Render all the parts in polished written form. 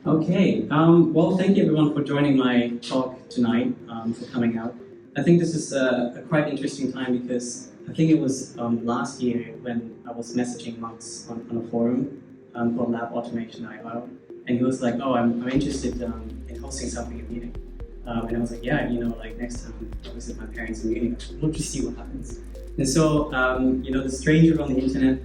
Okay, well, thank you everyone for joining my talk tonight, for coming out. I think this is a quite interesting time because I think it was last year when I was messaging Max on a forum called Lab Automation IO, and he was like, oh, I'm interested in hosting something in Munich. And I was like, yeah, like next time I'll visit my parents in Munich, we'll just see what happens. And so, the stranger on the internet,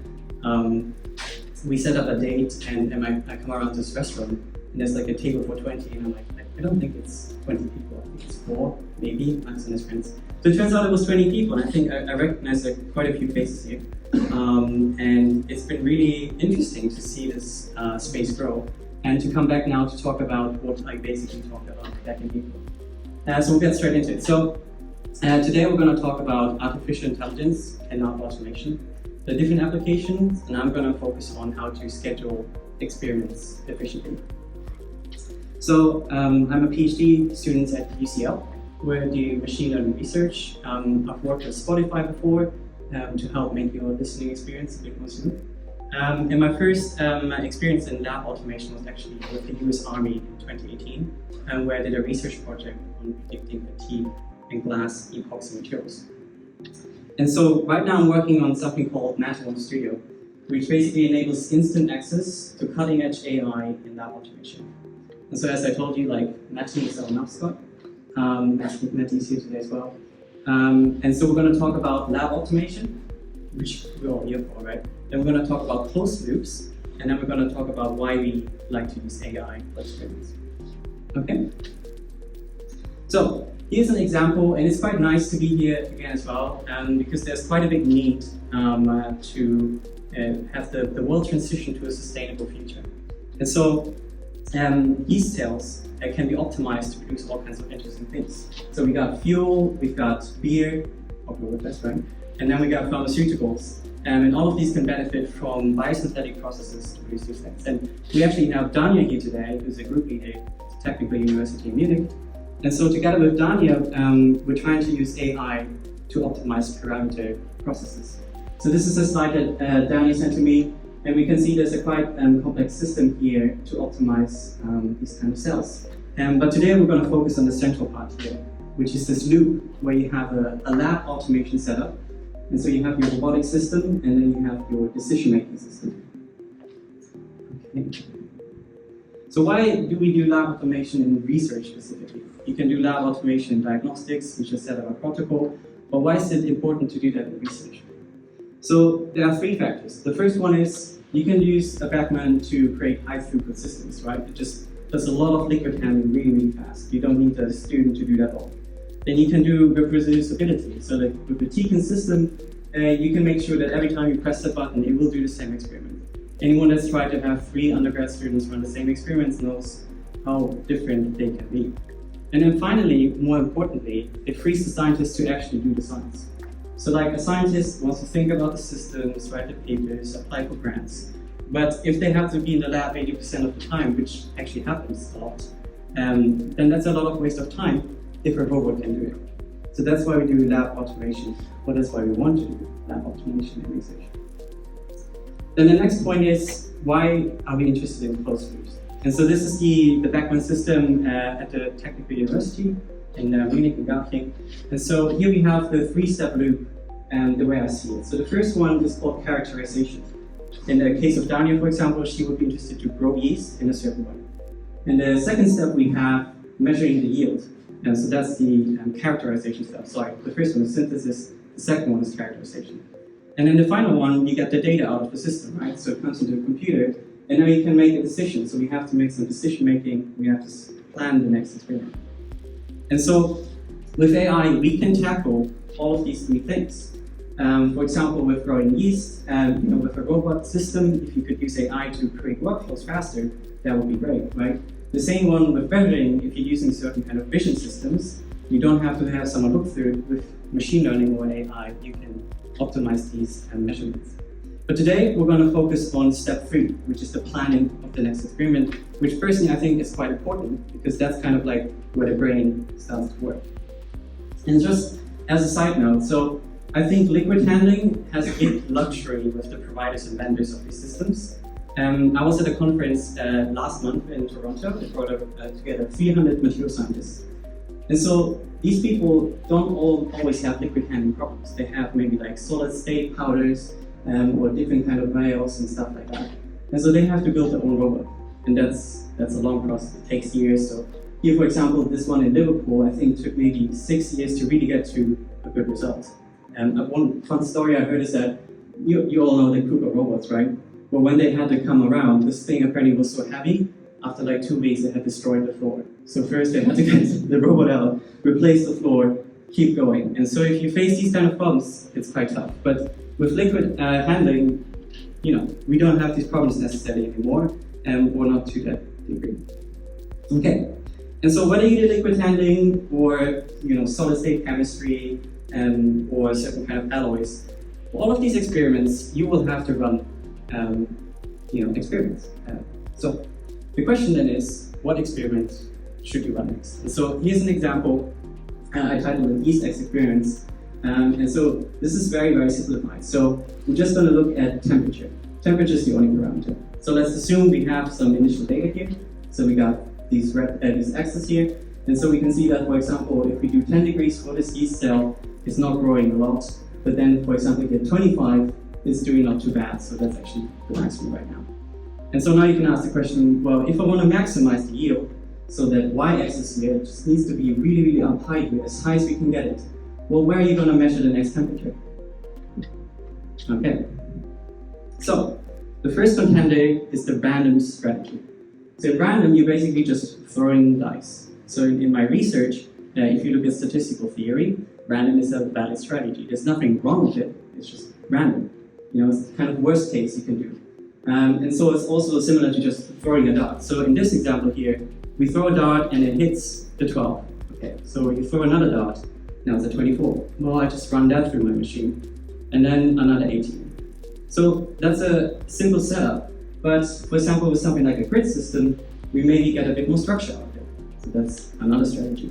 we set up a date and I come around this restaurant and there's like a table for 20 and I'm like, I don't think it's 20 people, I think it's 4, maybe, Max and his friends. So it turns out it was 20 people and I think I recognize quite a few faces here. And it's been really interesting to see this space grow and to come back now to talk about what I basically talked about back in April. So we'll get straight into it. So today we're going to talk about artificial intelligence and lab automation, the different applications, and I'm going to focus on how to schedule experiments efficiently. So I'm a PhD student at UCL, where I do machine learning research. I've worked with Spotify before to help make your listening experience a bit more smooth. And my first experience in lab automation was actually with the US Army in 2018, where I did a research project on predicting fatigue and glass epoxy materials. And so right now I'm working on something called Matillion Studio, which basically enables instant access to cutting-edge AI in lab automation. And so as I told you, like Matillion is our mascot. Matty is here today as well. And so we're going to talk about lab automation, which we're all here for, right? Then we're going to talk about closed loops, and then we're going to talk about why we like to use AI for experiments. Okay? So here's an example, and it's quite nice to be here again as well, because there's quite a big need to have the world transition to a sustainable future. And so yeast cells can be optimized to produce all kinds of interesting things. So we got fuel, we've got beer, that's right, and then we got pharmaceuticals. And all of these can benefit from biosynthetic processes to produce these things. And we actually have Dania here today, who's a group leader at Technical University in Munich. And so together with Dania, we're trying to use AI to optimize parameter processes. So this is a slide that Dania sent to me, and we can see there's a quite complex system here to optimize these kind of cells. But today we're going to focus on the central part here, which is this loop where you have a lab automation setup. And so you have your robotic system, and then you have your decision-making system. Okay. So why do we do lab automation in research specifically? You can do lab automation in diagnostics, which is set up a protocol, but why is it important to do that in research? So there are 3 factors. The first one is you can use a backman to create high throughput systems, right? It just does a lot of liquid handling really, really fast. You don't need a student to do that all. Then you can do reproducibility. So like with the Tecan system, you can make sure that every time you press the button, it will do the same experiment. Anyone that's tried to have 3 undergrad students run the same experiments knows how different they can be. And then finally, more importantly, it frees the scientists to actually do the science. So like a scientist wants to think about the systems, write the papers, apply for grants. But if they have to be in the lab 80% of the time, which actually happens a lot, then that's a lot of waste of time if a robot can do it. So that's why we do lab automation, or that's why we want to do lab automation in research. Then the next point is, why are we interested in closed loops? And so this is the backbone system at the Technical University in Munich and Garching. And so here we have the 3-step loop, the way I see it. So the first one is called characterization. In the case of Dania, for example, she would be interested to grow yeast in a certain way. In the second step, we have measuring the yield. And so that's the characterization step. Sorry, the first one is synthesis, the second one is characterization. And then the final one, you get the data out of the system, right? So it comes into the computer, and now you can make a decision. So we have to make some decision making, we have to plan the next experiment. And so with AI, we can tackle all of these 3 things. For example, with growing yeast, with a robot system, if you could use AI to create workflows faster, that would be great, right? The same one with measuring, if you're using certain kind of vision systems, you don't have to have someone look through it. With machine learning or AI, you can optimize these measurements. But today, we're going to focus on step 3, which is the planning of the next experiment, which personally I think is quite important, because that's kind of like where the brain starts to work. And just as a side note, so I think liquid handling has a big luxury with the providers and vendors of these systems. I was at a conference last month in Toronto. They brought together 300 material scientists. And so these people don't always have liquid handling problems. They have maybe like solid state powders or different kind of rails and stuff like that. And so they have to build their own robot. And that's a long process. It takes years. So here, for example, this one in Liverpool, I think took maybe 6 years to really get to a good result. One fun story I heard is that you all know the Cougar robots, right? Well, when they had to come around, this thing apparently was so heavy, after like 2 weeks, they had destroyed the floor. So first they had to get the robot out, replace the floor, keep going. And so if you face these kind of problems, it's quite tough. But with liquid handling, we don't have these problems necessarily anymore, or not to that degree. Okay, and so whether you do liquid handling or solid state chemistry or certain kind of alloys, for all of these experiments, you will have to run experiments. So the question then is, what experiment should you run next? And so here's an example I titled it East-X experiments. And so this is very, very simplified. So we're just going to look at temperature. Temperature is the only parameter. So let's assume we have some initial data here. So we got these axes here. And so we can see that, for example, if we do 10 degrees for this yeast cell, it's not growing a lot. But then, for example, if you get 25, it's doing not too bad. So that's actually the maximum right now. And so now you can ask the question, well, if I want to maximize the yield, so that y-axis here just needs to be really, really up high here, as high as we can get it, well, where are you going to measure the next temperature? Okay. So the first contender is the random strategy. So in random, you're basically just throwing dice. So in my research, if you look at statistical theory, random is a valid strategy. There's nothing wrong with it. It's just random. It's the kind of worst case you can do. And so it's also similar to just throwing a dart. So in this example here, we throw a dart and it hits the 12. Okay, so you throw another dart, now it's a 24. Well, I just run that through my machine, and then another 18. So that's a simple setup, but for example, with something like a grid system, we maybe get a bit more structure out of it. So that's another strategy.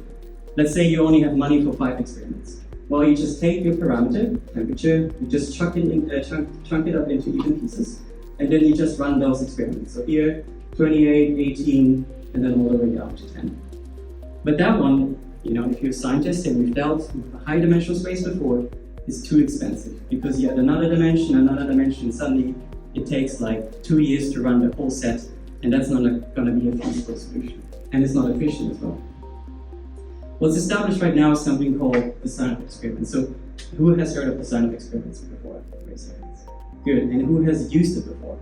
Let's say you only have money for 5 experiments. Well, you just take your parameter, temperature, you just chunk it up into even pieces, and then you just run those experiments. So here, 28, 18, and then all the way down to 10. But that one, if you're a scientist and you've dealt with a high dimensional space before, is too expensive because you add another dimension, and suddenly it takes like 2 years to run the whole set, and that's not going to be a feasible solution. And it's not efficient as well. What's established right now is something called design of experiments. So who has heard of design of experiments before? Raise your hands. Good. And who has used it before?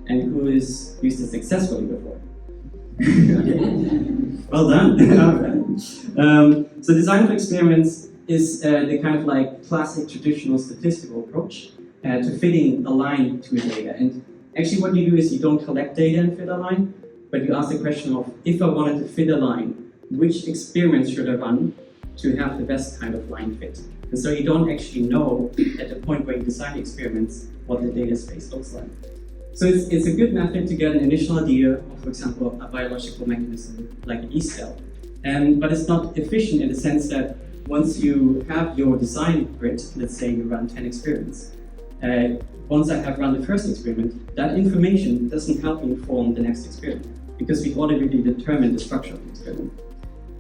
And who has used it successfully before? Well done. So design of experiments is the kind of like classic traditional statistical approach to fitting a line to a data. And actually what you do is you don't collect data and fit a line, but you ask the question of, if I wanted to fit a line, which experiments should I run to have the best kind of line fit? And so you don't actually know at the point where you design the experiments what the data space looks like. So it's a good method to get an initial idea of, for example, a biological mechanism like a yeast cell. But it's not efficient in the sense that once you have your design grid, let's say you run 10 experiments, once I have run the first experiment, that information doesn't help me inform the next experiment because we've already determined the structure of the experiment.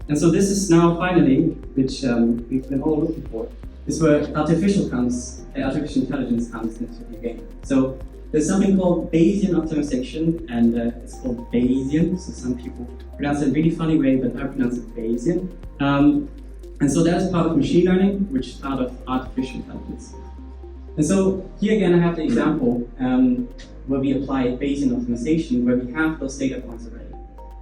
And so this is now finally, which we've been all looking for, is where artificial intelligence comes into the game. So there's something called Bayesian optimization, and it's called Bayesian. So some people pronounce it in a really funny way, but I pronounce it Bayesian. And so that's part of machine learning, which is part of artificial intelligence. And so here again, I have the example where we apply Bayesian optimization, where we have those data points already.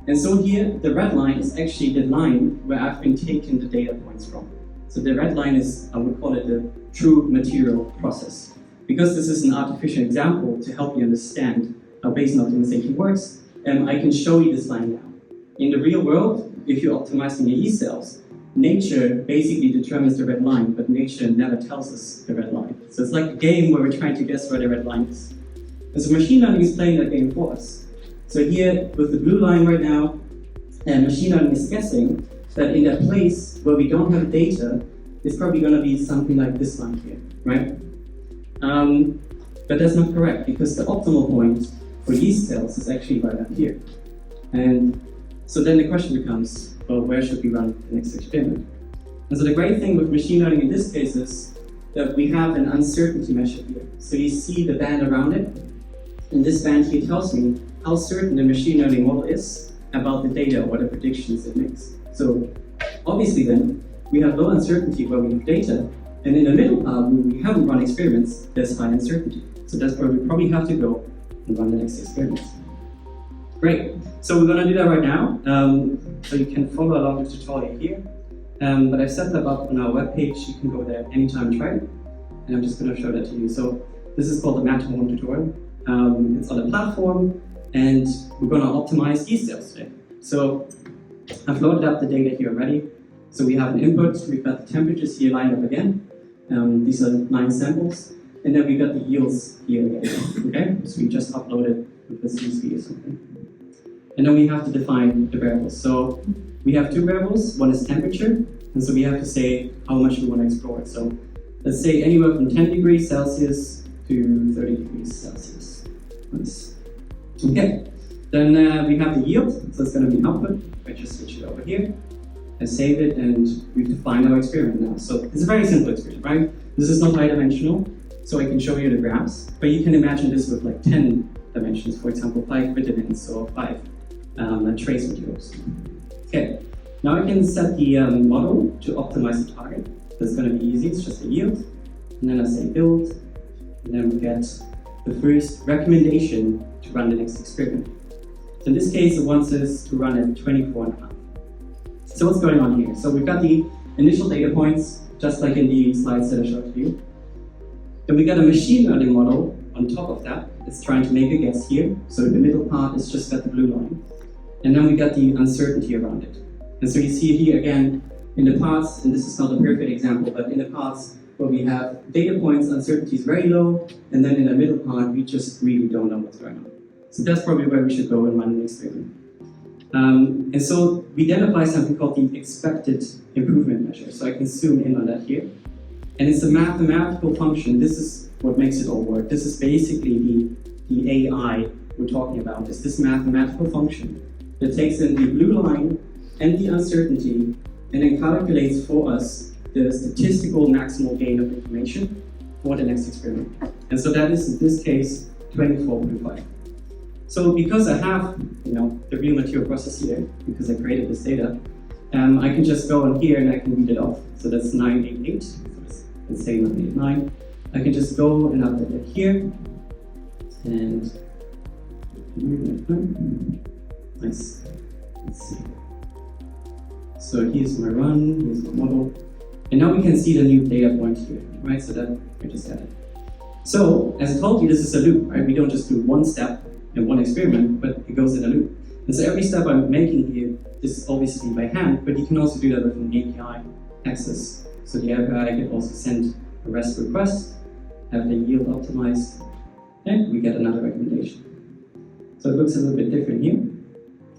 And so here, the red line is actually the line where I've been taking the data points from. So the red line is, I would call it the true material process. Because this is an artificial example to help you understand how Bayesian optimization works, I can show you this line now. In the real world, if you're optimizing your yeast cells, nature basically determines the red line, but nature never tells us the red line. So it's like a game where we're trying to guess where the red line is. And so machine learning is playing that game for us. So here, with the blue line right now, machine learning is guessing that in that place where we don't have data, it's probably going to be something like this line here, right? But that's not correct, because the optimal point for yeast cells is actually right up here. And so then the question becomes, well, where should we run the next experiment? And so the great thing with machine learning in this case is that we have an uncertainty measure here. So you see the band around it, and this band here tells me how certain the machine learning model is about the data or the predictions it makes. So obviously then, we have low uncertainty where we have data, and in the middle part, where we haven't run experiments, there's high uncertainty. So that's where we probably have to go and run the next experiments. Great, so we're gonna do that right now. So you can follow along the tutorial here. But I've set that up on our webpage. You can go there anytime and try it. And I'm just gonna show that to you. So this is called the Matterhorn tutorial. It's on a platform, and we're gonna optimize yeast cells today. So I've loaded up the data here already. So we have an input, we've got the temperatures here lined up again. These are 9 samples. And then we got the yields here again, okay? So we just uploaded with the CSV or something. And then we have to define the variables. So we have 2 variables, one is temperature, and so we have to say how much we want to explore it. So let's say anywhere from 10 degrees Celsius to 30 degrees Celsius. Nice. Okay, then we have the yield, so it's going to be output. I just switch it over here. I save it, and we've defined our experiment now. So it's a very simple experiment, right? This is not high-dimensional, so I can show you the graphs, but you can imagine this with like 10 dimensions, for example, 5 vitamins or 5 trace materials. Okay, now I can set the model to optimize the target. That's going to be easy, it's just a yield. And then I say build, and then we get the first recommendation to run the next experiment. So in this case, it wants us to run at 24.5. So what's going on here? So we've got the initial data points, just like in the slides that I showed to you. Then we got a machine learning model on top of that. It's trying to make a guess here. So the middle part is just got the blue line. And then we got the uncertainty around it. And so you see here again, in the parts, and this is not a perfect example, but in the parts where we have data points, uncertainty is very low, and then in the middle part, we just really don't know what's going on. So that's probably where we should go and run an experiment. And so we identify something called the expected improvement measure. So I can zoom in on that here. And it's a mathematical function. This is what makes it all work. This is basically the AI we're talking about. It's this mathematical function that takes in the blue line and the uncertainty and then calculates for us the statistical maximal gain of information for the next experiment. And so that is, in this case, 24.5. So because I have, the real material process here, because I created this data, I can just go on here and I can read it off. So that's 988. So let's say 989. I can just go and update it here. And nice. Let's see. So here's my run, here's my model. And now we can see the new data point here, right? So that we just added. So, as I told you, this is a loop, right? We don't just do one step in one experiment, but it goes in a loop. And so every step I'm making here is obviously by hand, but you can also do that with an API access. So the API can also send a REST request, have the yield optimized, and we get another recommendation. So it looks a little bit different here.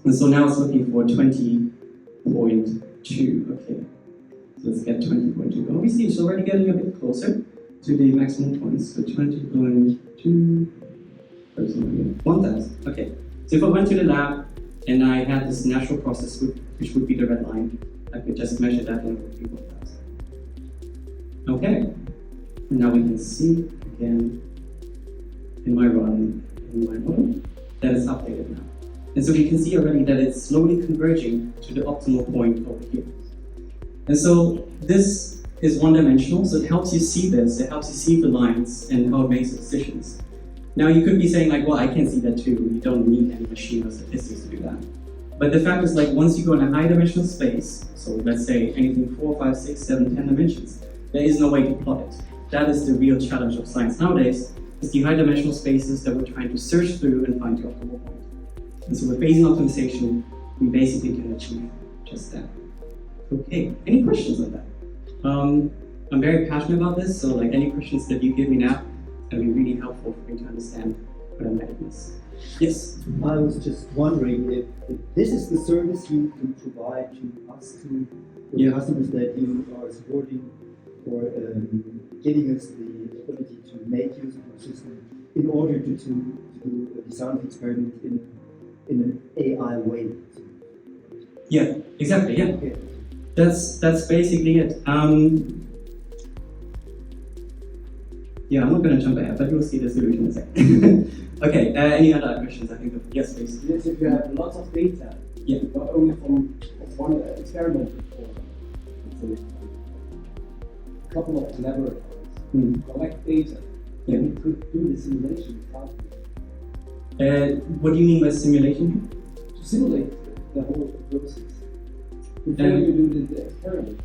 And so now it's looking for 20.2, okay. So let's get 20.2. Oh, we see it's already getting a bit closer to the maximum points. So 20.2, 1000. Okay. So if I went to the lab and I had this natural process, which would be the red line, I could just measure that and it would be 1000. Okay. And now we can see again in my run, in my model, that it's updated now. And so we can see already that it's slowly converging to the optimal point over here. And so this is one-dimensional, so it helps you see this, it helps you see the lines and how it makes decisions. Now you could be saying like, well, I can see that too, you don't need any machine or statistics to do that. But the fact is like, once you go in a high-dimensional space, so let's say anything 4, 5, 6, 7, 10 dimensions, there is no way to plot it. That is the real challenge of science nowadays, is the high-dimensional spaces that we're trying to search through and find the optimal point. And so with Bayesian optimization, we basically can achieve just that. Okay, any questions on that? I'm very passionate about this, so like any questions that you give me now, it'll be really helpful for me to understand what I'm making this. Yes? I was just wondering if this is the service you provide to us, to the customers that you are supporting, or giving us the ability to make use of our system in order to do a design experiment in an AI way. Yeah, exactly. Yeah, Yeah. that's basically it. Yeah, I'm not going to jump ahead, but you'll see the solution in a second. Okay, any other questions? I think yes, please. Yes, if you have lots of data, Yeah. not only from one experiment before, it's a couple of laboratories, collect data, Yeah. and you could do the simulation without What do you mean by simulation? to simulate the whole process. Before you do the experiment,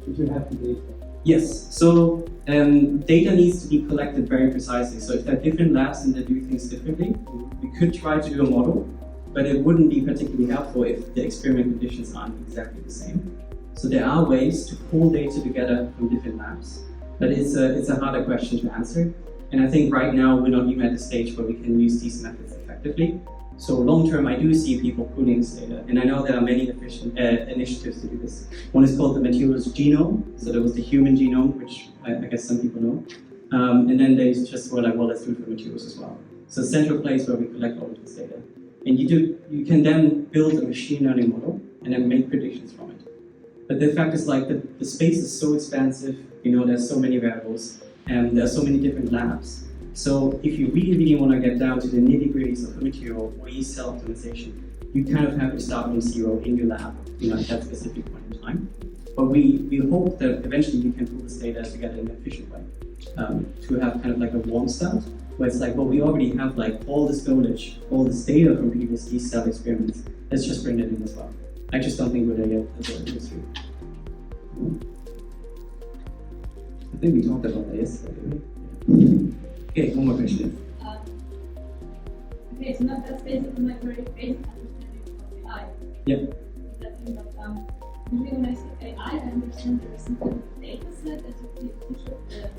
if you have the data. Yes, so data needs to be collected very precisely. So if there are different labs and they do things differently, we could try to do a model, but it wouldn't be particularly helpful if the experiment conditions aren't exactly the same. So there are ways to pull data together from different labs, but it's a harder question to answer. And I think right now we're not even at the stage where we can use these methods effectively. So long term, I do see people pooling this data, and I know there are many initiatives to do this. One is called the materials genome, so there was the human genome, which I guess some people know, and then they just were like, well, let's do it for materials as well. So a central place where we collect all of this data, and you can then build a machine learning model and then make predictions from it. But the fact is, like, the space is so expansive. There's so many variables, and there are so many different labs. So if you really want to get down to the nitty-gritties of the material or cell optimization, you kind of have to start from zero in your lab, at that specific point in time. But we hope that eventually you can pull this data together in an efficient way, to have kind of like a warm start, where it's like, well, we already have like all this knowledge, all this data from previous cell experiments. Let's just bring that in as well. I just don't think we're there yet as an industry. I think we talked about that yesterday. Okay, one more question. Okay, so now that's basically my very basic understanding of AI. Yeah. Usually when I say AI, I understand there is some kind of data set that you should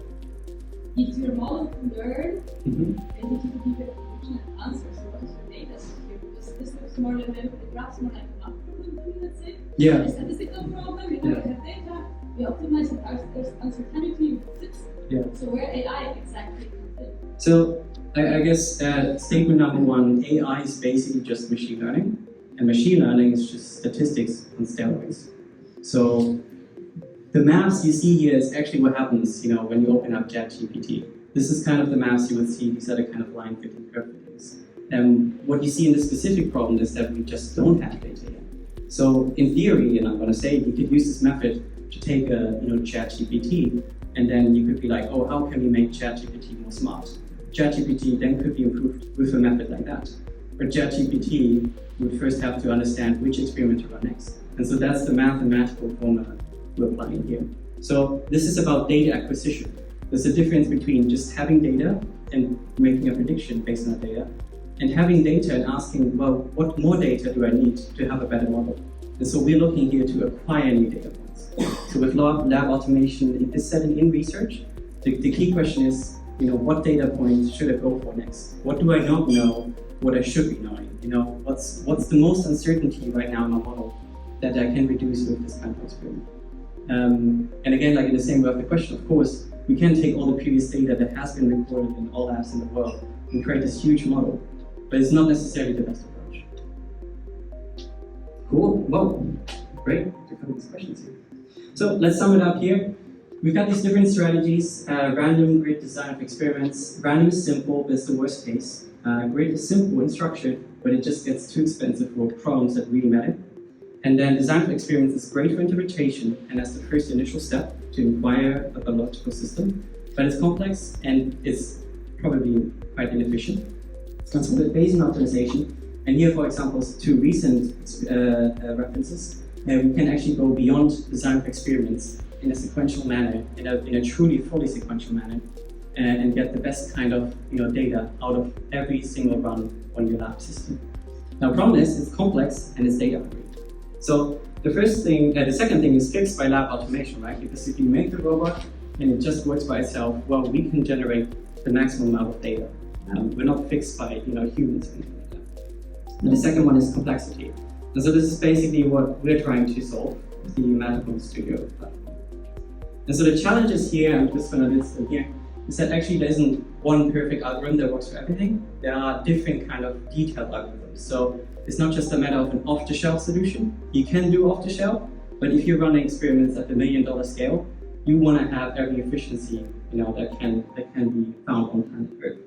use your model to learn, and you can give it a prediction and answer. So what is your data set here? Because this looks more like the graphs more like a math problem to me, let's say. Yeah. A statistical problem, we have data, we optimize it, there's uncertainty, fits. Yeah. So where AI exactly comes in? So I guess statement number one, AI is basically just machine learning, and machine learning is just statistics on steroids. So the maps you see here is actually what happens, when you open up ChatGPT. This is kind of the maps you would see. These are the kind of line fitting curve fittings. And what you see in this specific problem is that we just don't have data yet. So in theory, and I'm going to say, you could use this method to take a ChatGPT, and then you could be like, oh, how can we make ChatGPT more smart? ChatGPT then could be improved with a method like that. But ChatGPT would first have to understand which experiment to run next. And so that's the mathematical formula we're applying here. So this is about data acquisition. There's a difference between just having data and making a prediction based on that data, and having data and asking, well, what more data do I need to have a better model? And so we're looking here to acquire new data points. So with lab automation, in this setting in research, the key question is, what data points should I go for next? What do I not know? What I should be knowing? What's the most uncertainty right now in my model that I can reduce with this kind of experiment? And again, like in the same way of the question, of course, we can take all the previous data that has been recorded in all labs in the world and create this huge model, but it's not necessarily the best approach. Cool. Well, great to cover these questions here. So let's sum it up here. We've got these different strategies. Random grid design of experiments. Random is simple, but it's the worst case. Grid is simple and structured, but it just gets too expensive for problems that really matter. And then design for experiments is great for interpretation and as the first initial step to inquire about a logical system, but it's complex and it's probably quite inefficient. And so with Bayesian optimization, and here, for example, two recent references, we can actually go beyond design for experiments in a sequential manner, in a truly fully sequential manner, and get the best kind of data out of every single run on your lab system. Now, the problem is it's complex and it's data hungry. So the second thing is fixed by lab automation, right? Because if you make the robot and it just works by itself, well, we can generate the maximum amount of data. We're not fixed by humans or anything like that. And the second one is complexity. And so this is basically what we're trying to solve with the Magical Studio platform. And so the challenges here, I'm just going to list them here. is that actually there isn't one perfect algorithm that works for everything. There are different kind of detailed algorithms. So it's not just a matter of an off-the-shelf solution. You can do off-the-shelf, but if you're running experiments at the $1 million scale, you want to have every efficiency that can be found on planet Earth.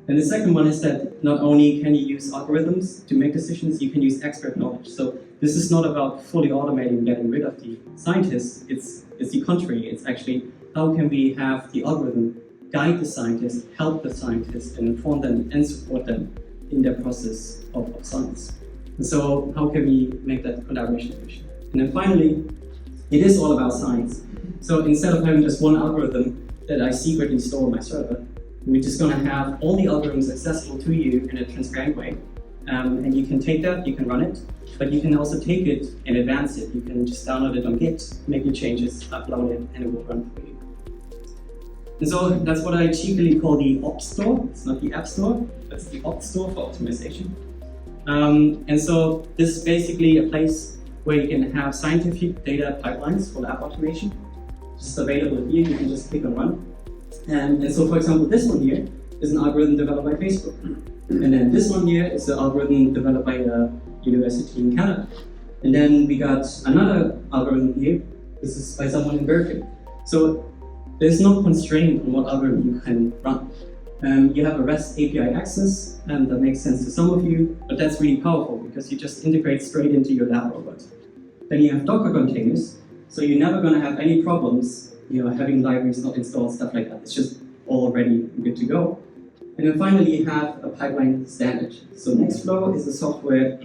And the second one is that not only can you use algorithms to make decisions, you can use expert knowledge. So this is not about fully automating and getting rid of the scientists. It's the contrary. It's actually how can we have the algorithm guide the scientists, help the scientists, and inform them and support them in their process of science. And so how can we make that collaboration efficient? And then finally, it is all about science. So instead of having just one algorithm that I secretly store on my server, we're just going to have all the algorithms accessible to you in a transparent way. And you can take that, you can run it, but you can also take it and advance it. You can just download it on Git, make your changes, upload it, and it will run for you. And so that's what I cheekily call the Ops Store. It's not the App Store, but it's the Ops Store for optimization. And so this is basically a place where you can have scientific data pipelines for lab automation. Just available here, you can just click on run. And so, for example, this one here is an algorithm developed by Facebook. And then this one here is an algorithm developed by a university in Canada. And then we got another algorithm here. This is by someone in Berkeley. So there's no constraint on what algorithm you can run. You have a REST API access, and that makes sense to some of you, but that's really powerful because you just integrate straight into your lab robot. Then you have Docker containers, so you're never going to have any problems having libraries not installed, stuff like that. It's just already good to go. And then finally, you have a pipeline standard. So Nextflow is the software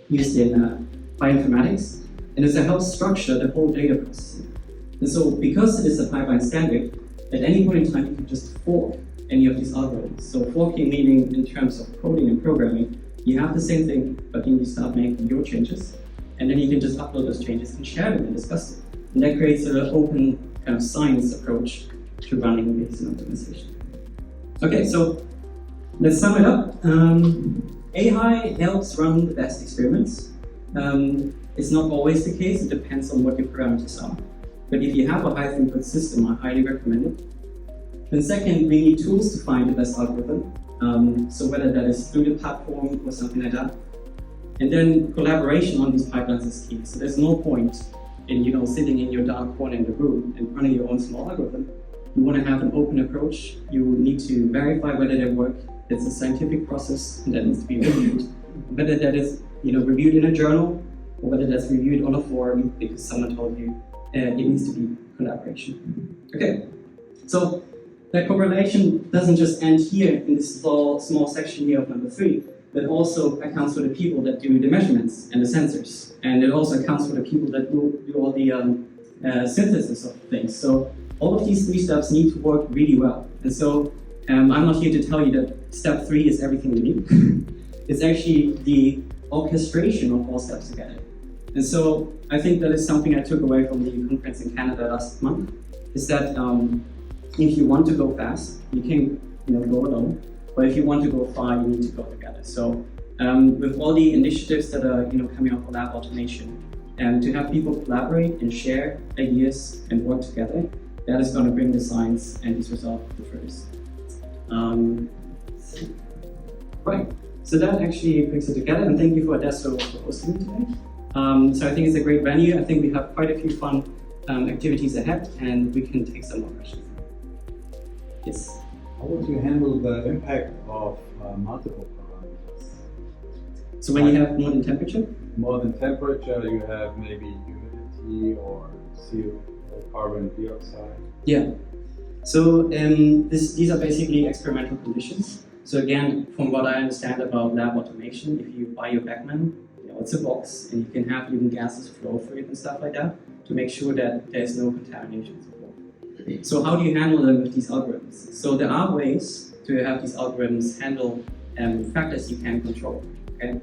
used in bioinformatics, and it's a help structure the whole data processing. And so because it is a pipeline standard, at any point in time, you can just fork any of these algorithms. So forking meaning in terms of coding and programming, you have the same thing, but then you start making your changes, and then you can just upload those changes and share them and discuss them. And that creates an open kind of science approach to running this optimization. Okay, so let's sum it up. AI helps run the best experiments. It's not always the case, it depends on what your parameters are. But if you have a high throughput system, I highly recommend it. Then second, we need tools to find the best algorithm. So whether that is through the platform or something like that. And then collaboration on these pipelines is key. So there's no point in sitting in your dark corner in the room and running your own small algorithm. You want to have an open approach. You need to verify whether they work. It's a scientific process and that needs to be reviewed. Whether that is reviewed in a journal or whether that's reviewed on a forum because someone told you, it needs to be collaboration. Okay, so that correlation doesn't just end here in this small section here of number 3, but also accounts for the people that do the measurements and the sensors. And it also accounts for the people that do all the synthesis of things. So all of these 3 steps need to work really well. And so I'm not here to tell you that step 3 is everything you need. It's actually the orchestration of all steps together. And so I think that is something I took away from the conference in Canada last month, is that if you want to go fast, you can go alone. But if you want to go far, you need to go together. So with all the initiatives that are coming up for lab automation, and to have people collaborate and share ideas and work together, that is going to bring the science and these results the furthest. Right. So that actually brings it together, and thank you for Adesso for hosting me today. So I think it's a great venue. I think we have quite a few fun activities ahead, and we can take some more questions. Yes. How would you handle the impact of multiple parameters? So when you have more than temperature? More than temperature, you have maybe humidity or CO, carbon dioxide. Yeah. So these are basically experimental conditions. So again, from what I understand about lab automation, if you buy your Beckman, it's a box, and you can have even gases flow through it and stuff like that to make sure that there's no contamination. So how do you handle them with these algorithms? So there are ways to have these algorithms handle factors you can control. Okay.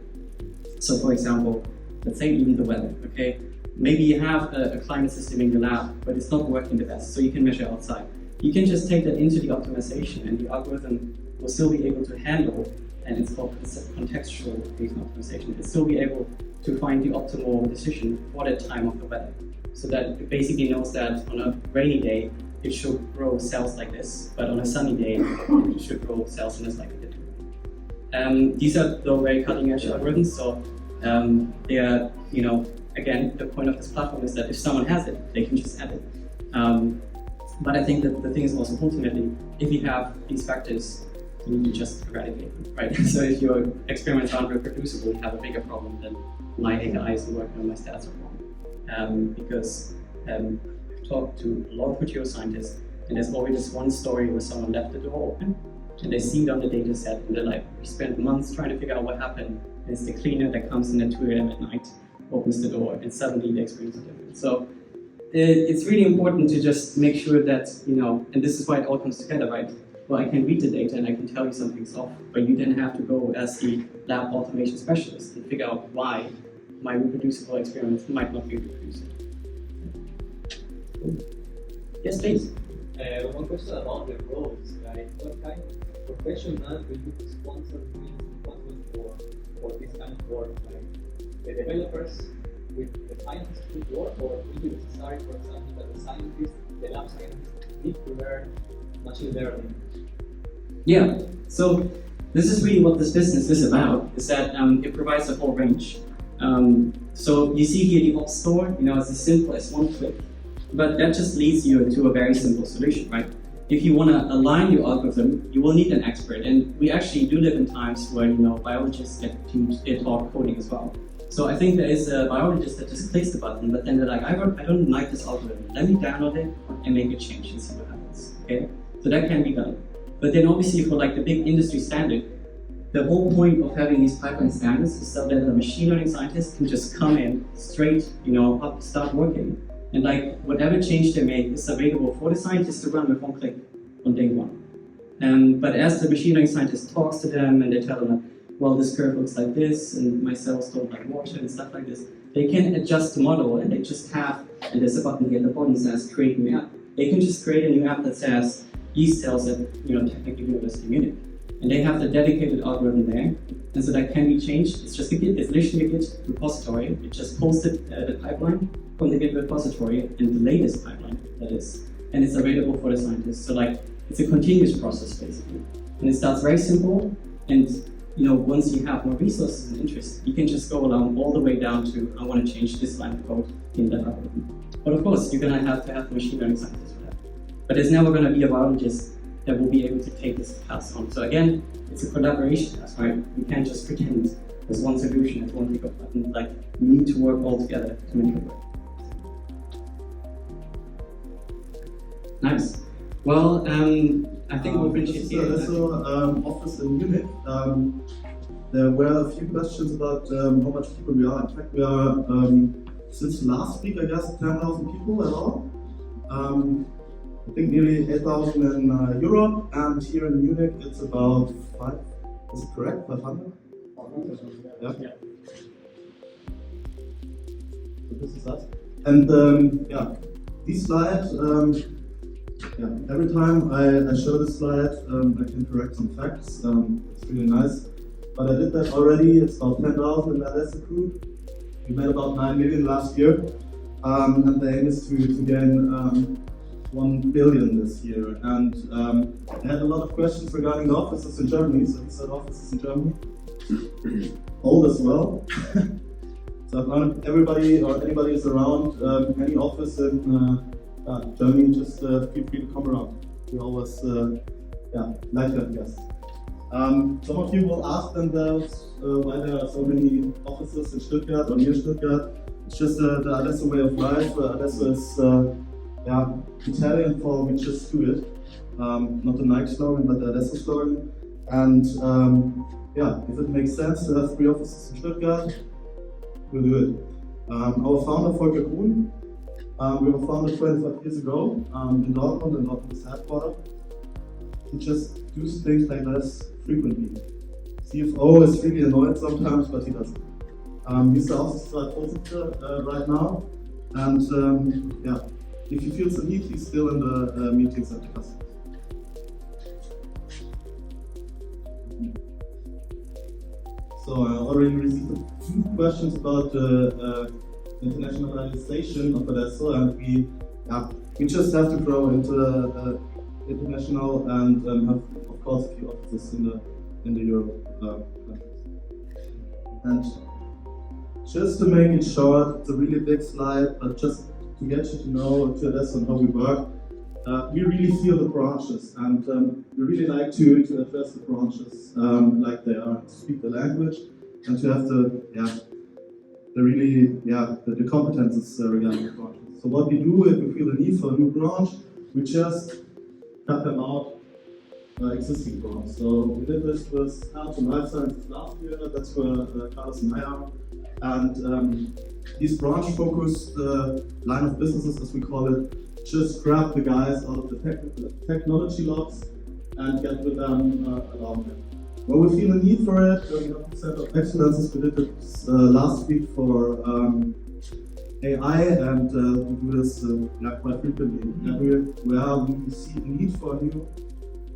So for example, let's say even the weather. Okay. Maybe you have a climate system in your lab, but it's not working the best, so you can measure outside. You can just take that into the optimization, and the algorithm will still be able to handle, and it's called contextual based optimization. It'll still be able to find the optimal decision for that time of the weather. So that it basically knows that on a rainy day, it should grow cells like this, but on a sunny day, it should grow cells in a slightly different way. These are though very cutting-edge algorithms, so they are, again, the point of this platform is that if someone has it, they can just add it. But I think that the thing is also ultimately, if you have these factors, you need to just eradicate them, right? So if your experiments aren't reproducible, you have a bigger problem than my AI is working on my stats are wrong. Because I've talked to a lot of material scientists, and there's always this one story where someone left the door open, and they see it on the data set, and they're like, we spent months trying to figure out what happened, and it's the cleaner that comes in at 2 a.m. at night, opens the door, and suddenly the experience is different. So it's really important to just make sure that, and this is why it all comes together, right? Well, I can read the data and I can tell you something's off, but you then have to go as the lab automation specialist and figure out why my reproducible experiments might not be reproducible. Yes, please. One question about the roles, like what kind of professional will you sponsor for this kind of work? Like the developers with the scientists will work, or will it be necessary, for example, that the scientists, the lab scientists, need to learn machine learning? Yeah, so this is really what this business is about, is that it provides a whole range. So you see here the ops store, it's as simple as one click, but that just leads you to a very simple solution, right? If you want to align your algorithm, you will need an expert, and we actually do live in times where biologists get taught coding as well. So I think there is a biologist that just clicks the button, but then they're like, I don't like this algorithm. Let me download it and make a change and see what happens. Okay, so that can be done. But then obviously for like the big industry standard, the whole point of having these pipeline standards is so that the machine learning scientist can just come in straight, up, start working. And like whatever change they make is available for the scientist to run with one click on day one. But as the machine learning scientist talks to them and they tell them, well, this curve looks like this, and my cells don't like water and stuff like this, they can adjust the model, and they just have, and there's a button here at the bottom that says create new app. They can just create a new app that says yeast cells at technically University of Munich. And they have the dedicated algorithm there, and so that can be changed. It's just a Git, it's literally a Git repository. It just pulls the pipeline from the Git repository and the latest pipeline, that is. And it's available for the scientists. So like, it's a continuous process basically. And it starts very simple, and once you have more resources and interest, you can just go along all the way down to, I want to change this line of code in that algorithm. But of course, you're going to have machine learning scientists for that. But there's never going to be a biologist that will be able to take this task on. So again, it's a collaboration task, right? We can't just pretend there's one solution, there's one click of button. Like, we need to work all together to make it work. Nice. Well, I think we'll finish it here. This is Adesso office in Munich. There were a few questions about how much people we are. In fact, we are, since last week, I guess, 10,000 people at all. I think nearly 8,000 in Europe, and here in Munich it's about 5, is it correct? 500? Yeah. So this is us. And these slides, every time I show this slide, I can correct some facts. It's really nice. But I did that already. It's about 10,000 in the Adesso group. We made about 9 million last year. And the aim is to gain 1 billion this year. And I had a lot of questions regarding the offices in Germany. So these are the offices in Germany. Old as well. So if everybody or anybody is around any office in Germany, just feel free to come around. We always like to have guests. Some of you will ask themselves why there are so many offices in Stuttgart or near Stuttgart. It's just the Adesso way of life. Adesso is Italian for we just do it. Not the Nike slogan, but the Adesso slogan. And if it makes sense to have 3 offices in Stuttgart, we'll do it. Our founder, Volker Kuhn, we were founded 25 years ago in Dortmund, and Dortmund's headquarters. We just do things like this frequently. CFO is really annoyed sometimes, but he doesn't. He's the Aufsichtsratsvorsitzender right now, and if he feels the need, he's still in the meetings at the customers. So I already received a few questions about the internationalization of Adesso, and we We just have to grow into international and have, of course, a few offices in the Europe countries. And just to make it short, it's a really big slide, but just to get you to know to Adesso and how we work, we really feel the branches, and we really like to address the branches like they are, to speak the language, and to have the competences regarding the branches. So what we do if we feel the need for a new branch, we just cut them out existing branches. So we did this with Health and Life Sciences last year. That's where Carlos and I are. And these branch-focused line of businesses, as we call it, just grab the guys out of the technology labs and get with them around them. Well, we feel a need for it. We have a set of excellences. We did it last week for AI, and we do this quite frequently. Everywhere we see a need for a new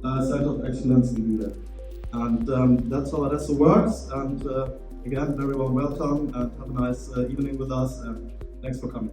center of excellence, we do that. And that's how Adesso works. And again, very warm welcome, and have a nice evening with us, and thanks for coming.